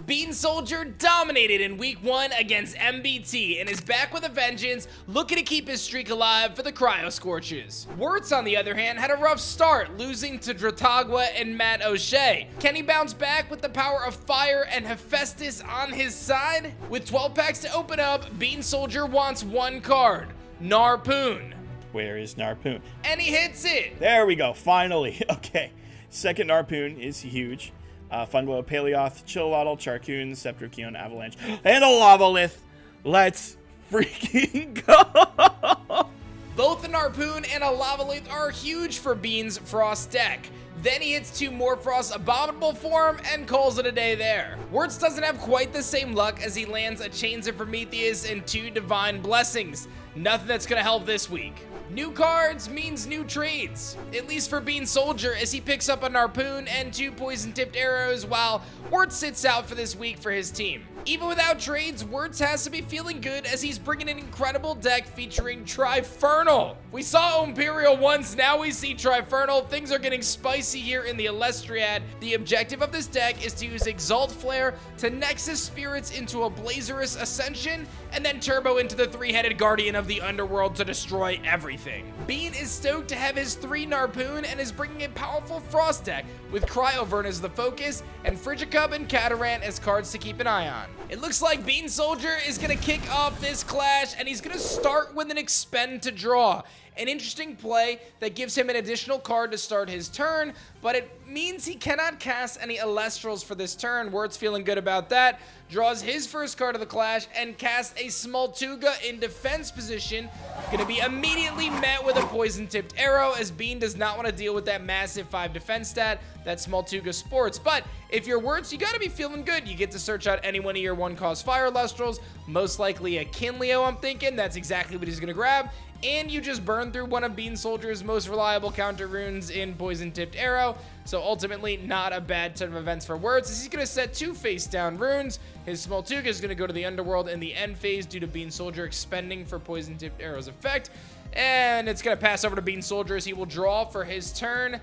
BeanSoldier dominated in week 1 against MBT and is back with a vengeance, looking to keep his streak alive for the Cryo Scorches. Werts, on the other hand, had a rough start, losing to Dratagua and Matt O'Shea. Can he bounce back with the power of fire and Hephaestus on his side? With 12 packs to open up, BeanSoldier wants one card, Narpoon. Where is Narpoon? And he hits it! There we go, finally. Okay, second Narpoon is huge. Funbo, Paleoth, Chilwaddle, Charcoon, Septrokeon, Avalanche, and a Lavalith. Let's freaking go! Both a Narpoon and a Lavalith are huge for Bean's Frost deck. Then he hits 2 more Frost Abominable Form and calls it a day there. Werts doesn't have quite the same luck as he lands a Chains of Prometheus and 2 Divine Blessings. Nothing that's gonna help this week. New cards means new trades, at least for BeanSoldier, as he picks up a Narpoon and 2 poison-tipped arrows while Werts sits out for this week for his team. Even without trades, Werts has to be feeling good as he's bringing an incredible deck featuring Trifernal. We saw Imperial once, now we see Trifernal. Things are getting spicy here in the Elestriad. The objective of this deck is to use Exalt Flare to Nexus Spirits into a Blazerous Ascension and then turbo into the 3-headed Guardian of the Underworld to destroy everything. Bean is stoked to have his 3 Narpoon and is bringing a powerful Frost deck with Cryovern as the focus and Frigicub and Catarant as cards to keep an eye on. It looks like BeanSoldier is going to kick off this clash, and he's going to start with an Expend to draw. An interesting play that gives him an additional card to start his turn, but it means he cannot cast any Elestrals for this turn. Wert's feeling good about that. Draws his first card of the clash and casts a Smoltuga in defense position. Gonna be immediately met with a poison-tipped arrow, as Bean does not want to deal with that massive 5 defense stat that Smoltuga sports. But if you're Werts, you gotta be feeling good. You get to search out any one of your 1-cost Fire Elestrals, most likely a Kinleo, I'm thinking. That's exactly what he's gonna grab. And you just burn through one of BeanSoldier's most reliable counter runes in Poison-Tipped Arrow. So ultimately, not a bad turn of events for Werts, as he's going to set 2 face-down runes. His Smoltuga is going to go to the Underworld in the end phase due to BeanSoldier expending for Poison-Tipped Arrow's effect. And it's going to pass over to BeanSoldier as he will draw for his turn.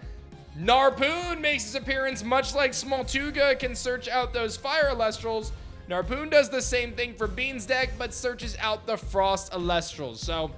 Narpoon makes his appearance, much like Smoltuga can search out those Fire Elestrals. Narpoon does the same thing for Bean's deck, but searches out the Frost Elestrals. So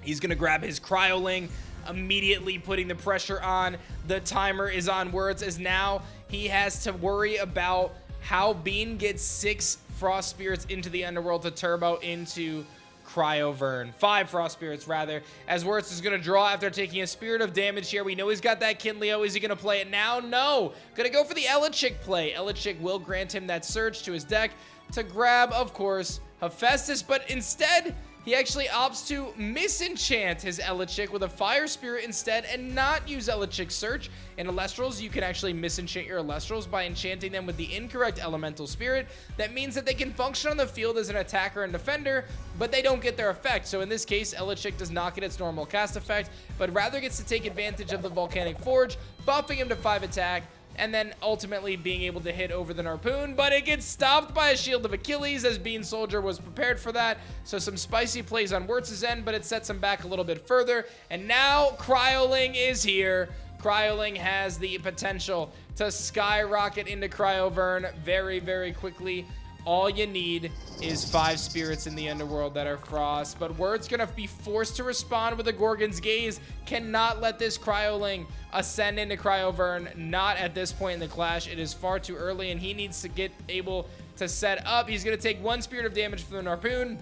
he's going to grab his Cryoling, immediately putting the pressure on. The timer is on Werts, as now he has to worry about how Bean gets 6 Frost Spirits into the Underworld to turbo into Cryovern. 5 Frost Spirits, rather, as Werts is going to draw after taking a Spirit of damage here. We know he's got that Kinleo. Is he going to play it now? No. Going to go for the Elechick play. Elechick will grant him that surge to his deck to grab, of course, Hephaestus, but instead he actually opts to misenchant his Elechick with a Fire Spirit instead and not use Elechick Search. In Elestrals, you can actually misenchant your Elestrals by enchanting them with the incorrect Elemental Spirit. That means that they can function on the field as an attacker and defender, but they don't get their effect. So in this case, Elechick does not get its normal cast effect, but rather gets to take advantage of the Volcanic Forge, buffing him to 5 attack, and then ultimately being able to hit over the Narpoon, but it gets stopped by a Shield of Achilles, as BeanSoldier was prepared for that. So some spicy plays on Werts' end, but it sets him back a little bit further. And now Cryoling is here. Cryoling has the potential to skyrocket into Cryovern very, very quickly. All you need is 5 spirits in the Underworld that are Frost, but Werts gonna be forced to respond with a Gorgon's Gaze. Cannot let this Cryoling ascend into Cryovern, not at this point in the clash. It is far too early, and he needs to get able to set up. He's gonna take 1 Spirit of damage from the Narpoon,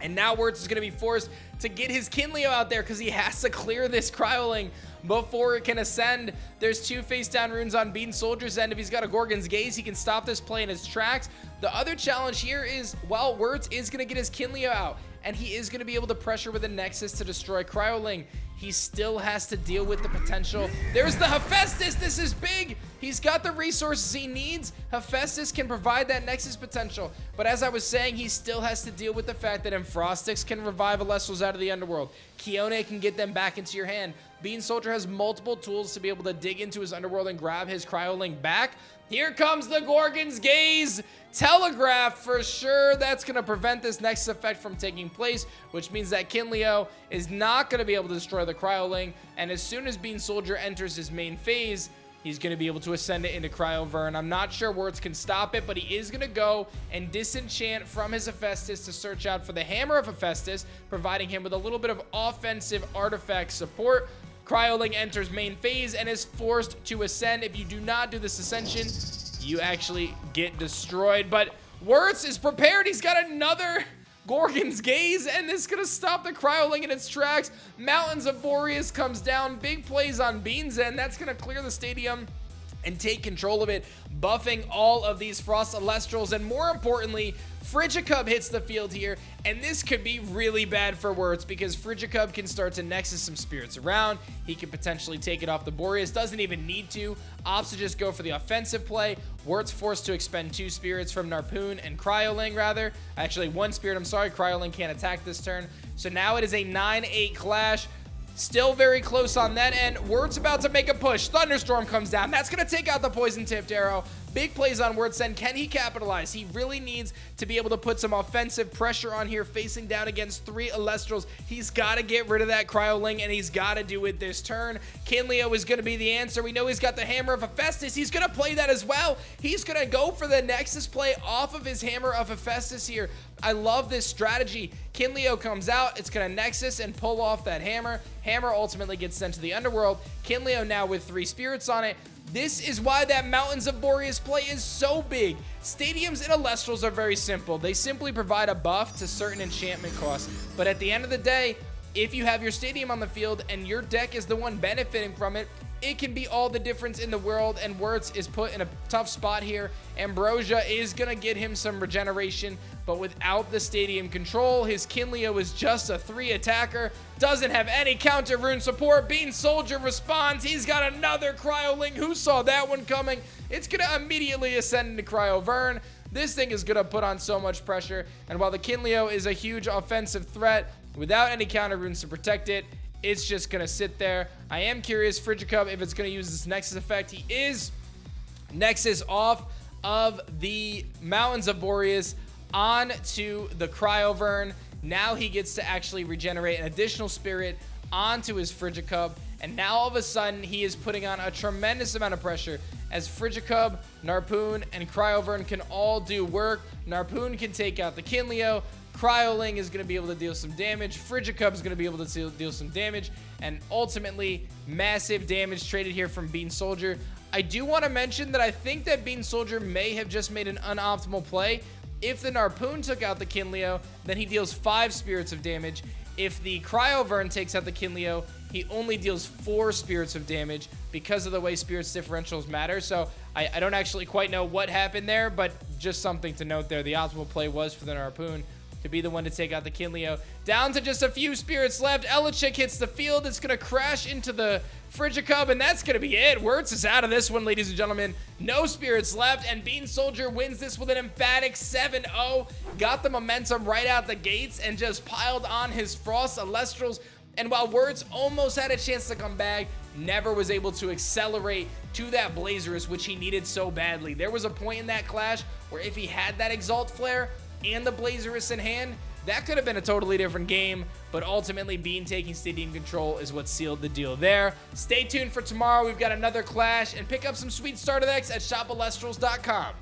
and now Werts is gonna be forced to get his Kinleo out there because he has to clear this Cryoling before it can ascend. There's 2 face-down runes on BeanSoldier's end. If he's got a Gorgon's Gaze, he can stop this play in his tracks. The other challenge here is, while Werts is going to get his Kinleo out, and he is going to be able to pressure with a Nexus to destroy Cryoling, he still has to deal with the potential. There's the Hephaestus. This is big. He's got the resources he needs. Hephaestus can provide that Nexus potential. But as I was saying, he still has to deal with the fact that Enfrostix can revive Elestrals out of the Underworld. Kione can get them back into your hand. BeanSoldier has multiple tools to be able to dig into his Underworld and grab his Cryoling back. Here comes the Gorgon's Gaze. Telegraph for sure. That's going to prevent this Nexus effect from taking place, which means that Kinleo is not going to be able to destroy the Cryoling. And as soon as BeanSoldier enters his main phase, he's going to be able to ascend it into Cryovern. I'm not sure Werts can stop it, but he is going to go and disenchant from his Hephaestus to search out for the Hammer of Hephaestus, providing him with a little bit of offensive artifact support. Cryoling enters main phase and is forced to ascend. If you do not do this ascension, you actually get destroyed. But Werts is prepared. He's got another Gorgon's Gaze, and this is going to stop the Cryoling in its tracks. Mountains of Boreas comes down. Big plays on Bean's end. That's going to clear the stadium and take control of it, buffing all of these Frost Elestrals, and more importantly, Frigicub hits the field here, and this could be really bad for Werts because Frigicub can start to Nexus some spirits around. He can potentially take it off the Boreas, doesn't even need to. Opts to just go for the offensive play. Werts forced to expend 2 spirits from Narpoon and Cryoling, rather. Actually, 1 spirit, I'm sorry. Cryoling can't attack this turn. So now it is a 9-8 clash. Still very close on that end. Werts about to make a push. Thunderstorm comes down. That's going to take out the Poison Tipped Arrow. Big plays on Werts end. Can he capitalize? He really needs to be able to put some offensive pressure on here, facing down against 3 Elestrals. He's got to get rid of that Cryoling, and he's got to do it this turn. Kinleo is going to be the answer. We know he's got the Hammer of Hephaestus. He's going to play that as well. He's going to go for the Nexus play off of his Hammer of Hephaestus here. I love this strategy. Kinleo comes out. It's going to Nexus and pull off that Hammer. Hammer ultimately gets sent to the Underworld. Kinleo now with 3 spirits on it. This is why that Mountains of Boreas play is so big. Stadiums and Elestrals are very simple. They simply provide a buff to certain enchantment costs. But at the end of the day, if you have your stadium on the field and your deck is the one benefiting from it, it can be all the difference in the world, and Werts is put in a tough spot here. Ambrosia is going to get him some regeneration, but without the stadium control, his Kinleo is just a 3 attacker, doesn't have any counter rune support. BeanSoldier responds. He's got another Cryoling. Who saw that one coming? It's going to immediately ascend into Cryovern. This thing is going to put on so much pressure, and while the Kinleo is a huge offensive threat, without any counter runes to protect it, it's just going to sit there. I am curious, Frigicub, if it's going to use this Nexus effect. He is Nexus off of the Mountains of Boreas onto the Cryovern. Now he gets to actually regenerate an additional spirit onto his Frigicub. And now all of a sudden, he is putting on a tremendous amount of pressure as Frigicub, Narpoon, and Cryovern can all do work. Narpoon can take out the Kinleo. Cryoling is going to be able to deal some damage. Frigicub is going to be able to deal some damage. And ultimately, massive damage traded here from BeanSoldier. I do want to mention that I think that BeanSoldier may have just made an unoptimal play. If the Narpoon took out the Kinleo, then he deals 5 spirits of damage. If the Cryovern takes out the Kinleo, he only deals 4 spirits of damage because of the way spirits differentials matter. So I don't actually quite know what happened there, but just something to note there. The optimal play was for the Narpoon to be the one to take out the Kinleo. Down to just a few spirits left. Elechick hits the field. It's going to crash into the Frigicub, and that's going to be it. Werts is out of this one, ladies and gentlemen. No spirits left, and BeanSoldier wins this with an emphatic 7-0. Got the momentum right out the gates and just piled on his Frost Elestrals. And while Werts almost had a chance to come back, never was able to accelerate to that Blazerus, which he needed so badly. There was a point in that clash where if he had that Exalt Flare and the Blazerus in hand, that could have been a totally different game, but ultimately Bean taking stadium control is what sealed the deal there. Stay tuned for tomorrow. We've got another clash, and pick up some sweet starter decks at shopelestrals.com.